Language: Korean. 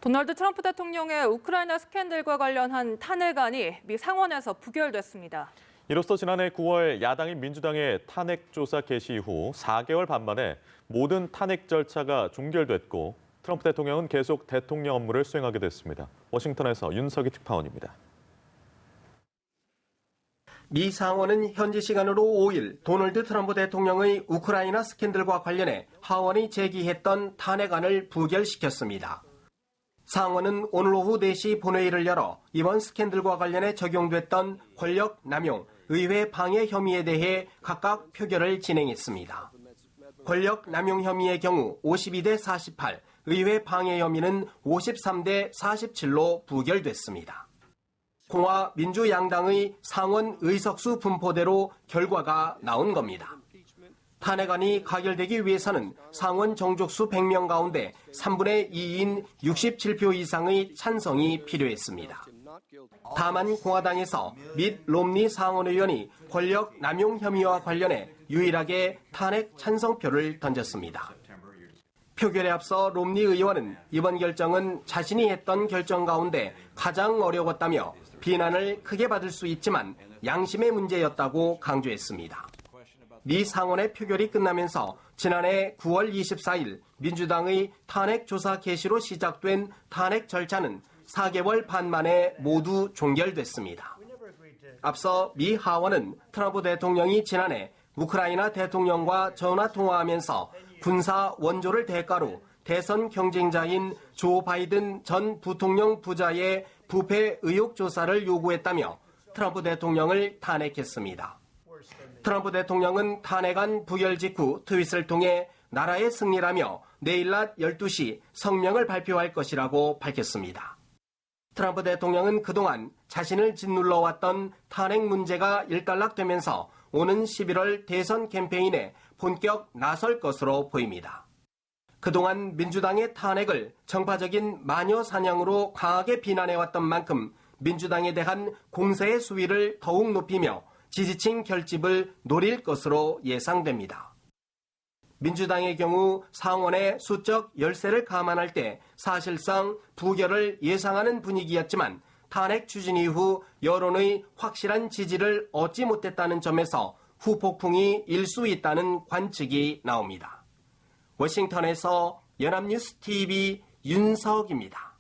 도널드 트럼프 대통령의 우크라이나 스캔들과 관련한 탄핵안이 미 상원에서 부결됐습니다. 이로써 지난해 9월 야당인 민주당의 탄핵 조사 개시 이후 4개월 반 만에 모든 탄핵 절차가 종결됐고 트럼프 대통령은 계속 대통령 업무를 수행하게 됐습니다. 워싱턴에서 윤석희 특파원입니다. 미 상원은 현지 시간으로 5일 도널드 트럼프 대통령의 우크라이나 스캔들과 관련해 하원이 제기했던 탄핵안을 부결시켰습니다. 상원은 오늘 오후 4시 본회의를 열어 이번 스캔들과 관련해 적용됐던 권력 남용, 의회 방해 혐의에 대해 각각 표결을 진행했습니다. 권력 남용 혐의의 경우 52대 48, 의회 방해 혐의는 53대 47로 부결됐습니다. 공화 민주 양당의 상원 의석수 분포대로 결과가 나온 겁니다. 탄핵안이 가결되기 위해서는 상원 정족수 100명 가운데 3분의 2인 67표 이상의 찬성이 필요했습니다. 다만 공화당에서 밋 롬니 상원의원이 권력 남용 혐의와 관련해 유일하게 탄핵 찬성표를 던졌습니다. 표결에 앞서 롬니 의원은 이번 결정은 자신이 했던 결정 가운데 가장 어려웠다며 비난을 크게 받을 수 있지만 양심의 문제였다고 강조했습니다. 미 상원의 표결이 끝나면서 지난해 9월 24일 민주당의 탄핵 조사 개시로 시작된 탄핵 절차는 4개월 반 만에 모두 종결됐습니다. 앞서 미 하원은 트럼프 대통령이 지난해 우크라이나 대통령과 전화 통화하면서 군사 원조를 대가로 대선 경쟁자인 조 바이든 전 부통령 부자의 부패 의혹 조사를 요구했다며 트럼프 대통령을 탄핵했습니다. 트럼프 대통령은 탄핵안 부결 직후 트윗을 통해 나라의 승리라며 내일 낮 12시 성명을 발표할 것이라고 밝혔습니다. 트럼프 대통령은 그동안 자신을 짓눌러왔던 탄핵 문제가 일단락되면서 오는 11월 대선 캠페인에 본격 나설 것으로 보입니다. 그동안 민주당의 탄핵을 정파적인 마녀 사냥으로 강하게 비난해왔던 만큼 민주당에 대한 공세의 수위를 더욱 높이며 지지층 결집을 노릴 것으로 예상됩니다. 민주당의 경우 상원의 수적 열세를 감안할 때 사실상 부결을 예상하는 분위기였지만 탄핵 추진 이후 여론의 확실한 지지를 얻지 못했다는 점에서 후폭풍이 일 수 있다는 관측이 나옵니다. 워싱턴에서 연합뉴스 TV 윤석입니다.